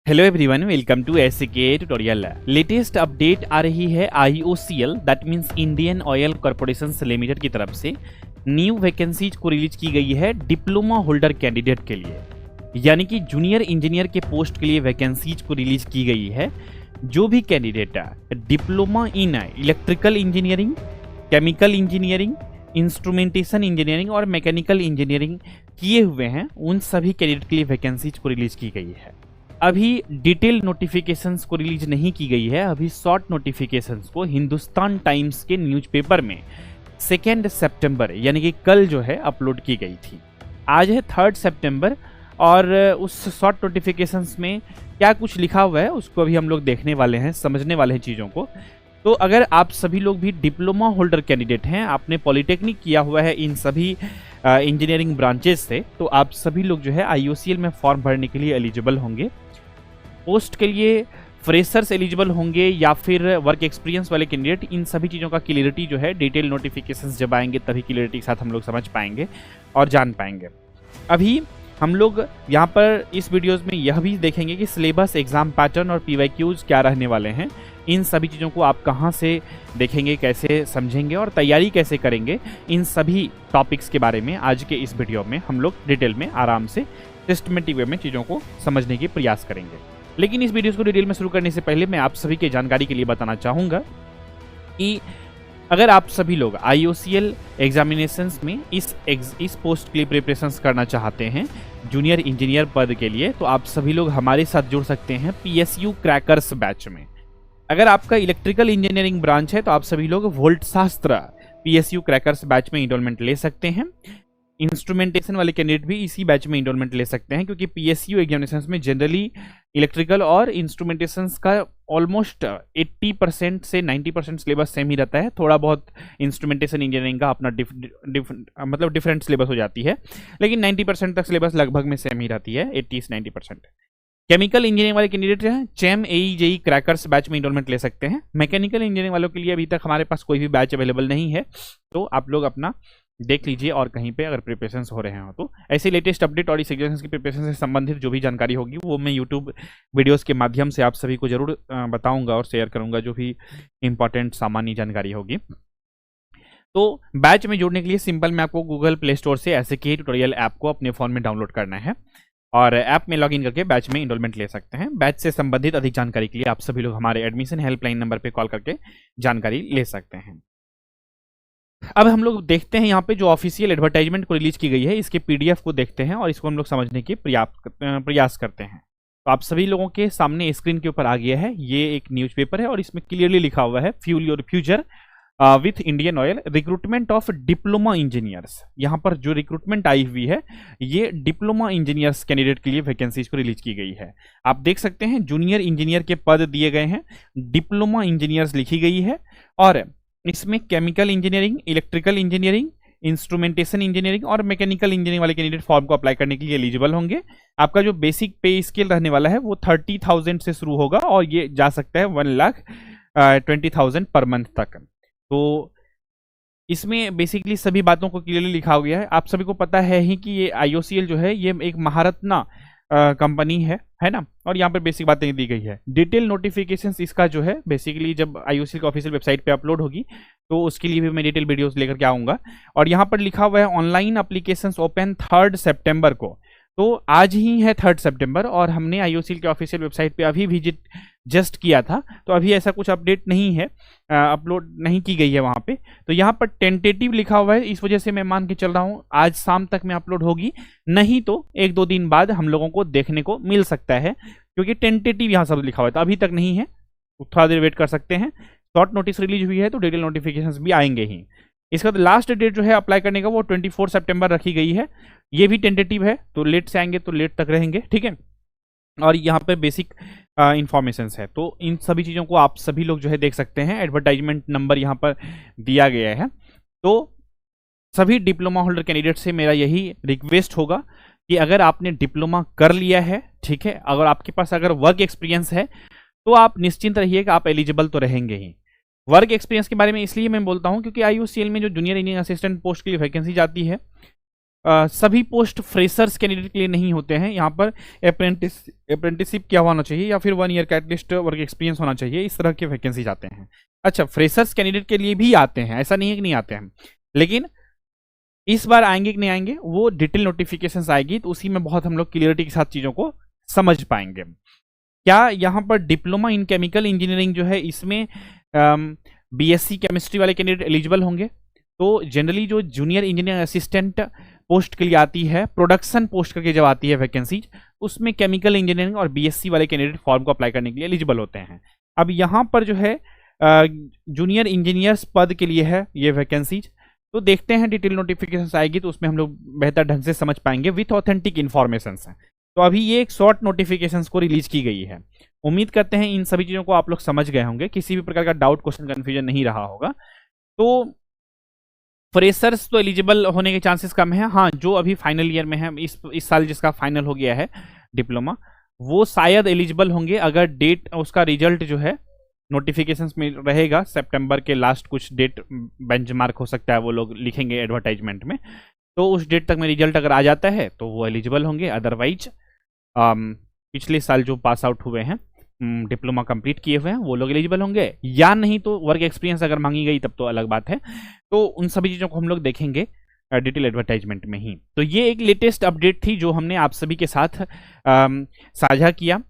Hello everyone, welcome to SK tutorial. Latest update आ रही है IOCL that means Indian Oil Corporation Limited की तरफ से न्यू वैकेंसीज को रिलीज की गई है डिप्लोमा होल्डर कैंडिडेट के लिए, यानी कि जूनियर इंजीनियर के पोस्ट के लिए वैकेंसीज को रिलीज की गई है। जो भी candidate diploma in electrical engineering, chemical engineering, instrumentation engineering और मैकेनिकल इंजीनियरिंग किए हुए हैं, उन सभी कैंडिडेट के लिए वैकेंसीज को रिलीज की गई है। अभी डिटेल नोटिफिकेशंस को रिलीज नहीं की गई है, अभी शॉर्ट नोटिफिकेशंस को हिंदुस्तान टाइम्स के न्यूज़पेपर में 2 सितंबर यानी कि कल जो है अपलोड की गई थी। आज है 3 सितंबर और उस शॉर्ट नोटिफिकेशंस में क्या कुछ लिखा हुआ है उसको अभी हम लोग देखने वाले हैं, समझने वाले हैं चीज़ों को। तो अगर आप सभी लोग भी डिप्लोमा होल्डर कैंडिडेट हैं, आपने पॉलिटेक्निक किया हुआ है इन सभी इंजीनियरिंग ब्रांचेस से, तो आप सभी लोग जो है IOCL में फॉर्म भरने के लिए एलिजिबल होंगे। पोस्ट के लिए फ्रेशर्स एलिजिबल होंगे या फिर वर्क एक्सपीरियंस वाले कैंडिडेट, इन सभी चीज़ों का क्लियरिटी जो है डिटेल नोटिफिकेशंस जब आएंगे तभी क्लियरिटी के साथ हम लोग समझ पाएंगे और जान पाएंगे। अभी हम लोग यहाँ पर इस वीडियोस में यह भी देखेंगे कि सिलेबस, एग्जाम पैटर्न और PYQs क्या रहने वाले हैं। इन सभी चीज़ों को आप कहाँ से देखेंगे, कैसे समझेंगे और तैयारी कैसे करेंगे, इन सभी टॉपिक्स के बारे में आज के इस वीडियो में हम लोग डिटेल में आराम से सिस्टमेटिक वे में चीज़ों को समझने की प्रयास करेंगे। लेकिन इस वीडियो को डिटेल में शुरू करने से पहले मैं आप सभी की जानकारी के लिए बताना चाहूँगा कि अगर आप सभी लोग IOCL एग्जामिनेशंस में इस पोस्ट के लिए प्रिपरेशंस करना चाहते हैं जूनियर इंजीनियर पद के लिए, तो आप सभी लोग हमारे साथ जुड़ सकते हैं PSU क्रैकर्स बैच में। अगर आपका इलेक्ट्रिकल इंजीनियरिंग ब्रांच है तो आप सभी लोग वोल्ट शास्त्र PSU क्रैकर्स बैच में इनरोलमेंट ले सकते हैं। इंस्ट्रूमेंटेशन वाले कैंडिडेट भी इसी बैच में इनरोलमेंट ले सकते हैं, क्योंकि PSU एग्जामिनेशंस में जनरली इलेक्ट्रिकल और इंस्ट्रूमेंटेशंस का ऑलमोस्ट 80% से 90% सिलेबस सेम ही रहता है। थोड़ा बहुत इंस्ट्रूमेंटेशन इंजीनियरिंग का अपना डिफरेंट सिलेबस हो जाती है, लेकिन 90% तक सिलेबस लगभग में सेम ही रहती है, 80 से 90%। केमिकल इंजीनियरिंग वाले कैंडिडेट हैं चैम AE क्रैकर्स बैच में इनरोलमेंट ले सकते हैं। मैकेनिकल इंजीनियरिंग वालों के लिए अभी तक हमारे पास कोई भी बैच अवेलेबल नहीं है, तो आप लोग अपना देख लीजिए और कहीं पे अगर प्रिपरेशंस हो रहे हैं तो ऐसे लेटेस्ट अपडेट और इस एग्जाम्स की प्रिपरेशन से संबंधित जो भी जानकारी होगी वो मैं यूट्यूब वीडियोस के माध्यम से आप सभी को जरूर बताऊंगा और शेयर करूंगा, जो भी इंपॉर्टेंट सामान्य जानकारी होगी। तो बैच में जुड़ने के लिए सिंपल में आपको गूगल प्ले स्टोर से SK ट्यूटोरियल ऐप को अपने फ़ोन में डाउनलोड करना है और ऐप में लॉगिन करके बैच में इनरोलमेंट ले सकते हैं। बैच से संबंधित अधिक जानकारी के लिए आप सभी लोग हमारे एडमिशन हेल्पलाइन नंबर पर कॉल करके जानकारी ले सकते हैं। अब हम लोग देखते हैं यहाँ पे जो ऑफिशियल एडवर्टाइजमेंट को रिलीज की गई है, इसके PDF को देखते हैं और इसको हम लोग समझने की प्रयास करते हैं। तो आप सभी लोगों के सामने स्क्रीन के ऊपर आ गया है, ये एक न्यूज़पेपर है और इसमें क्लियरली लिखा हुआ है fuel your future with Indian oil, recruitment of diploma engineers. यहाँ पर जो रिक्रूटमेंट आई हुई है ये डिप्लोमा इंजीनियर्स कैंडिडेट के लिए वैकेंसीज को रिलीज की गई है। आप देख सकते हैं जूनियर इंजीनियर के पद दिए गए हैं, डिप्लोमा इंजीनियर्स लिखी गई है और इसमें chemical engineering, electrical engineering, instrumentation engineering और मैकेनिकल इंजीनियरिंग वाले कैंडिडेट फॉर्म को अप्लाई करने के लिए एलिजिबल होंगे। आपका जो बेसिक पे स्केल रहने वाला है वो 30,000 से शुरू होगा और ये जा सकता है 1,20,000 पर मंथ तक। तो इसमें बेसिकली सभी बातों को क्लियरली लिखा गया है। आप सभी को पता है ही कि ये IOCL जो है ये एक महारत्ना कंपनी है ना, और यहाँ पर बेसिक बातें दी गई है। डिटेल नोटिफिकेशंस इसका जो है बेसिकली जब IOCL की ऑफिशियल वेबसाइट पे अपलोड होगी तो उसके लिए भी मैं डिटेल वीडियोस लेकर के आऊँगा। और यहाँ पर लिखा हुआ है ऑनलाइन एप्लीकेशंस ओपन 3 सितंबर को, तो आज ही है 3 सितंबर और हमने IOCL के ऑफिशियल वेबसाइट पे अभी विजिट जस्ट किया था, तो अभी ऐसा कुछ अपडेट नहीं है, अपलोड नहीं की गई है वहाँ पे। तो यहाँ पर टेंटेटिव लिखा हुआ है, इस वजह से मैं मान के चल रहा हूँ आज शाम तक में अपलोड होगी, नहीं तो 1-2 दिन बाद हम लोगों को देखने को मिल सकता है, क्योंकि टेंटेटिव यहाँ सब लिखा हुआ है, तो अभी तक नहीं है, तो थोड़ा देर वेट कर सकते हैं। शॉर्ट नोटिस रिलीज हुई है तो डिटेल नोटिफिकेशन भी आएंगे ही। इसका तो लास्ट डेट जो है अप्लाई करने का वो 24 सितंबर रखी गई है, ये भी टेंटेटिव है, तो लेट से आएंगे तो लेट तक रहेंगे, ठीक है। और यहाँ पे बेसिक इंफॉर्मेशन है, तो इन सभी चीज़ों को आप सभी लोग जो है देख सकते हैं। एडवर्टाइजमेंट नंबर यहाँ पर दिया गया है। तो सभी डिप्लोमा होल्डर कैंडिडेट से मेरा यही रिक्वेस्ट होगा कि अगर आपने डिप्लोमा कर लिया है, ठीक है, अगर आपके पास अगर वर्क एक्सपीरियंस है तो आप निश्चिंत रहिए कि आप एलिजिबल तो रहेंगे ही। वर्क एक्सपीरियंस के बारे में इसलिए मैं बोलता हूँ क्योंकि IOCL में जो जूनियर इंजीनियर असिस्टेंट पोस्ट के लिए वैकेंसी जाती है सभी पोस्ट फ्रेशर्स कैंडिडेट के लिए नहीं होते हैं। यहाँ पर अप्रेंटिसशिप क्या होना चाहिए या फिर 1 ईयर का एटलीस्ट वर्क एक्सपीरियंस होना चाहिए, इस तरह के वैकेंसीज आते हैं। अच्छा, फ्रेशर्स कैंडिडेट के लिए भी आते हैं, ऐसा नहीं है कि नहीं आते हैं, लेकिन इस बार आएंगे कि नहीं आएंगे वो डिटेल नोटिफिकेशंस आएगी तो उसी में बहुत हम लोग क्लियरिटी के साथ चीज़ों को समझ पाएंगे। क्या यहाँ पर डिप्लोमा इन केमिकल इंजीनियरिंग जो है इसमें बीएससी केमिस्ट्री वाले कैंडिडेट एलिजिबल होंगे? तो जनरली जो जूनियर इंजीनियर असिस्टेंट पोस्ट के लिए आती है, प्रोडक्शन पोस्ट करके जब आती है वैकेंसीज, उसमें केमिकल इंजीनियरिंग और बीएससी वाले कैंडिडेट फॉर्म को अप्लाई करने के लिए एलिजिबल होते हैं। अब यहाँ पर जो है जूनियर इंजीनियर्स पद के लिए है ये वैकेंसीज, तो देखते हैं डिटेल नोटिफिकेशन आएगी तो उसमें हम लोग बेहतर ढंग से समझ पाएंगे विथ ऑथेंटिक इन्फॉर्मेशन है। तो अभी ये एक शॉर्ट नोटिफिकेशन को रिलीज की गई है। उम्मीद करते हैं इन सभी चीज़ों को आप लोग समझ गए होंगे, किसी भी प्रकार का डाउट, क्वेश्चन, कन्फ्यूजन नहीं रहा होगा। तो फ्रेशर्स तो एलिजिबल होने के चांसेस कम है। हाँ, जो अभी फाइनल ईयर में है, इस साल जिसका फाइनल हो गया है डिप्लोमा, वो शायद एलिजिबल होंगे अगर डेट उसका रिजल्ट जो है नोटिफिकेशंस में रहेगा। सितंबर के लास्ट कुछ डेट बेंचमार्क हो सकता है, वो लोग लिखेंगे एडवर्टाइजमेंट में, तो उस डेट तक में रिजल्ट अगर आ जाता है तो वो एलिजिबल होंगे। अदरवाइज पिछले साल जो पास आउट हुए हैं, डिप्लोमा कंप्लीट किए हुए हैं, वो लोग एलिजिबल होंगे, या नहीं तो वर्क एक्सपीरियंस अगर मांगी गई तब तो अलग बात है। तो उन सभी चीज़ों को हम लोग देखेंगे डिटेल एडवर्टाइजमेंट में ही। तो ये एक लेटेस्ट अपडेट थी जो हमने आप सभी के साथ साझा किया,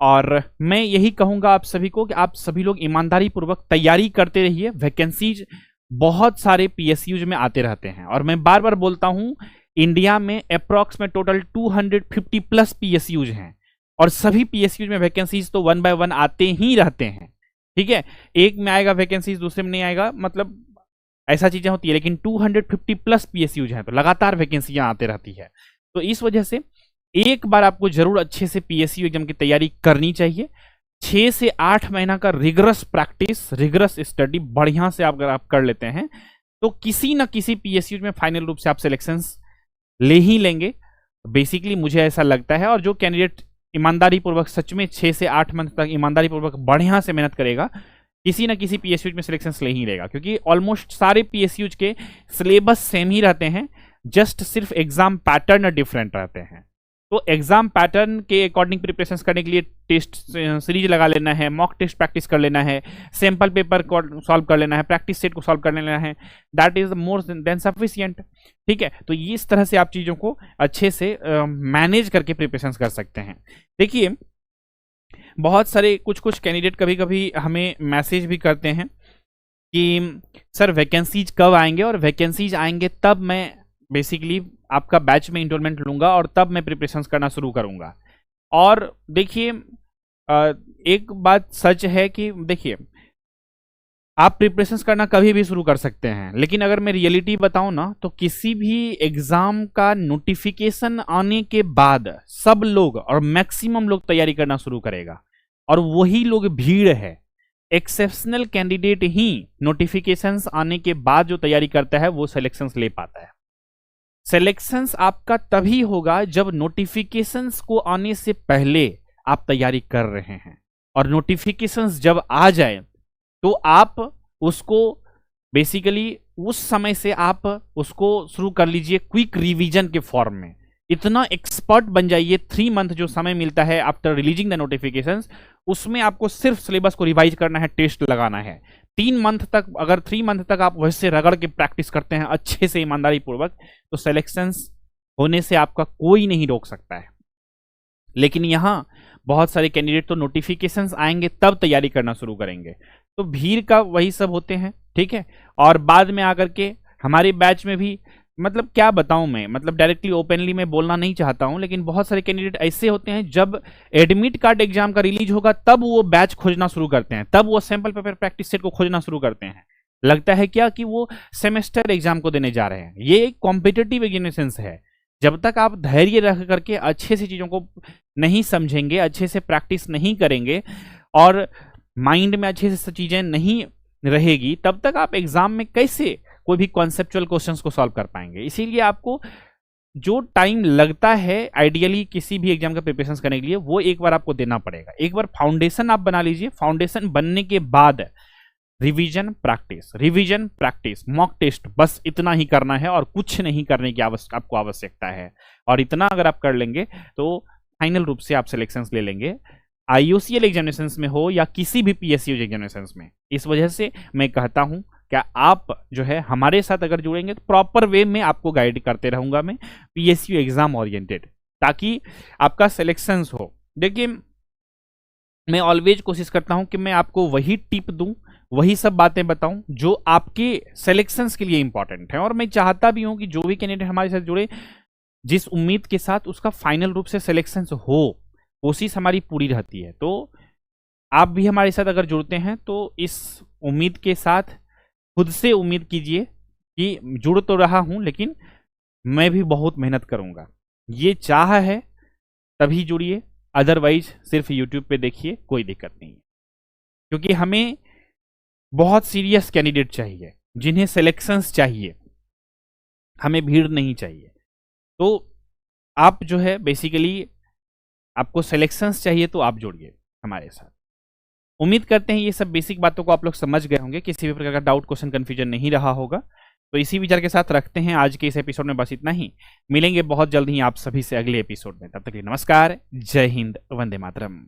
और मैं यही कहूँगा आप सभी को कि आप सभी लोग ईमानदारी पूर्वक तैयारी करते रहिए। वैकेंसीज बहुत सारे पीएसयूज में आते रहते हैं, और मैं बार बार बोलता हूँ इंडिया में अप्रॉक्स में टोटल 250 प्लस पीएसयूज हैं, और सभी पीएसयूज में वैकेंसीज तो 1 बाय 1 आते ही रहते हैं। ठीक है, एक में आएगा वैकेंसीज, दूसरे में नहीं आएगा, मतलब ऐसा चीजें होती है, लेकिन 250 प्लस पीएसयूज हैं तो लगातार वैकेंसियां आते रहती है। तो इस वजह से एक बार आपको जरूर अच्छे से पीएसयू एग्जाम की तैयारी करनी चाहिए। 6 से 8 महीना का रिगरस प्रैक्टिस, रिगरस स्टडी बढ़िया से अगर आप कर लेते हैं तो किसी न किसी पीएसयू में फाइनल रूप से आप सिलेक्शंस ले ही लेंगे, बेसिकली मुझे ऐसा लगता है। और जो कैंडिडेट ईमानदारी पूर्वक सच में 6 से 8 मंथ तक ईमानदारी पूर्वक बढ़िया से मेहनत करेगा, किसी न किसी पीएसयू में सिलेक्शंस ले ही लेगा, क्योंकि ऑलमोस्ट सारे पीएसयू के सिलेबस सेम ही रहते हैं, जस्ट सिर्फ एग्जाम पैटर्न डिफरेंट रहते हैं। तो एग्जाम पैटर्न के अकॉर्डिंग प्रिपरेशन करने के लिए टेस्ट सीरीज लगा लेना है, मॉक टेस्ट प्रैक्टिस कर लेना है, सैंपल पेपर को सॉल्व कर लेना है, प्रैक्टिस सेट को सॉल्व कर लेना है, that is more than sufficient. ठीक है, तो इस तरह से आप चीज़ों को अच्छे से मैनेज करके प्रिपरेशन कर सकते हैं। देखिए, बहुत सारे कुछ कैंडिडेट कभी कभी हमें मैसेज भी करते हैं कि सर वैकेंसीज कब आएंगे, और वैकेंसीज आएंगे तब मैं बेसिकली आपका बैच में इनरोलमेंट लूंगा और तब मैं प्रिपरेशंस करना शुरू करूंगा। और देखिए, एक बात सच है कि देखिए, आप प्रिपरेशंस करना कभी भी शुरू कर सकते हैं, लेकिन अगर मैं रियलिटी बताऊं ना, तो किसी भी एग्जाम का नोटिफिकेशन आने के बाद सब लोग और मैक्सिमम लोग तैयारी करना शुरू करेगा, और वही लोग भीड़ है। एक्सेप्शनल कैंडिडेट ही नोटिफिकेशंस आने के बाद जो तैयारी करता है वो सिलेक्शंस ले पाता है। सिलेक्शंस आपका तभी होगा जब नोटिफिकेशंस को आने से पहले आप तैयारी कर रहे हैं, और नोटिफिकेशंस जब आ जाए तो आप उसको बेसिकली उस समय से आप उसको शुरू कर लीजिए क्विक रिवीजन के फॉर्म में। इतना एक्सपर्ट बन जाइए, 3 मंथ जो समय मिलता है आफ्टर रिलीजिंग द नोटिफिकेशंस, उसमें आपको सिर्फ सिलेबस को रिवाइज करना है, टेस्ट लगाना है। 3 मंथ तक, अगर 3 मंथ तक आप वैसे रगड़ के प्रैक्टिस करते हैं अच्छे से ईमानदारी पूर्वक, तो सिलेक्शंस होने से आपका कोई नहीं रोक सकता है। लेकिन यहाँ बहुत सारे कैंडिडेट तो नोटिफिकेशंस आएंगे तब तैयारी करना शुरू करेंगे, तो भीड़ का वही सब होते हैं। ठीक है, और बाद में आकर के हमारे बैच में भी, मतलब क्या बताऊं मैं, मतलब डायरेक्टली ओपनली मैं बोलना नहीं चाहता हूं, लेकिन बहुत सारे कैंडिडेट ऐसे होते हैं जब एडमिट कार्ड एग्जाम का रिलीज होगा तब वो बैच खोजना शुरू करते हैं, तब वो सैंपल पेपर प्रैक्टिस सेट को खोजना शुरू करते हैं। लगता है क्या कि वो सेमेस्टर एग्जाम को देने जा रहे हैं। ये एक कॉम्पिटिटिव एग्जामिनेशन है। जब तक आप धैर्य रख करके अच्छे से चीज़ों को नहीं समझेंगे, अच्छे से प्रैक्टिस नहीं करेंगे, और माइंड में अच्छे से चीज़ें नहीं रहेगी, तब तक आप एग्जाम में कैसे कोई भी कॉन्सेप्चुअल क्वेश्चंस को सॉल्व कर पाएंगे। इसीलिए आपको जो टाइम लगता है आइडियली किसी भी एग्जाम का प्रिपरेशन करने के लिए, वो एक बार आपको देना पड़ेगा। एक बार फाउंडेशन आप बना लीजिए, फाउंडेशन बनने के बाद रिवीजन प्रैक्टिस मॉक टेस्ट, बस इतना ही करना है और कुछ नहीं करने की आपको आवश्यकता है। और इतना अगर आप कर लेंगे तो फाइनल रूप से आप सिलेक्शंस ले लेंगे, IOCL एग्जामिनेशंस में हो या किसी भी PSU एग्जामिनेशंस में। इस वजह से मैं कहता हूं, क्या आप जो है हमारे साथ अगर जुड़ेंगे तो प्रॉपर वे में आपको गाइड करते रहूंगा मैं, PSU एग्जाम ओरिएंटेड, ताकि आपका सिलेक्शंस हो। देखिए, मैं ऑलवेज कोशिश करता हूं कि मैं आपको वही टिप दूं, वही सब बातें बताऊं जो आपके सिलेक्शंस के लिए इंपॉर्टेंट है। और मैं चाहता भी हूं कि जो भी कैंडिडेट हमारे साथ जुड़े, जिस उम्मीद के साथ उसका फाइनल रूप से सिलेक्शंस हो, कोशिश हमारी पूरी रहती है। तो आप भी हमारे साथ अगर जुड़ते हैं तो इस उम्मीद के साथ खुद से उम्मीद कीजिए कि जुड़ तो रहा हूं लेकिन मैं भी बहुत मेहनत करूंगा। ये चाह है तभी जुड़िए, अदरवाइज सिर्फ यूट्यूब पे देखिए, कोई दिक्कत नहीं है। क्योंकि हमें बहुत सीरियस कैंडिडेट चाहिए जिन्हें सिलेक्शंस चाहिए, हमें भीड़ नहीं चाहिए। तो आप जो है बेसिकली आपको सिलेक्शंस चाहिए तो आप जुड़िए हमारे साथ। उम्मीद करते हैं ये सब बेसिक बातों को आप लोग समझ गए होंगे, किसी भी प्रकार का डाउट क्वेश्चन कंफ्यूजन नहीं रहा होगा। तो इसी विचार के साथ रखते हैं आज के इस एपिसोड में, बस इतना ही। मिलेंगे बहुत जल्द ही आप सभी से अगले एपिसोड में, तब तक के लिए नमस्कार, जय हिंद, वंदे मातरम।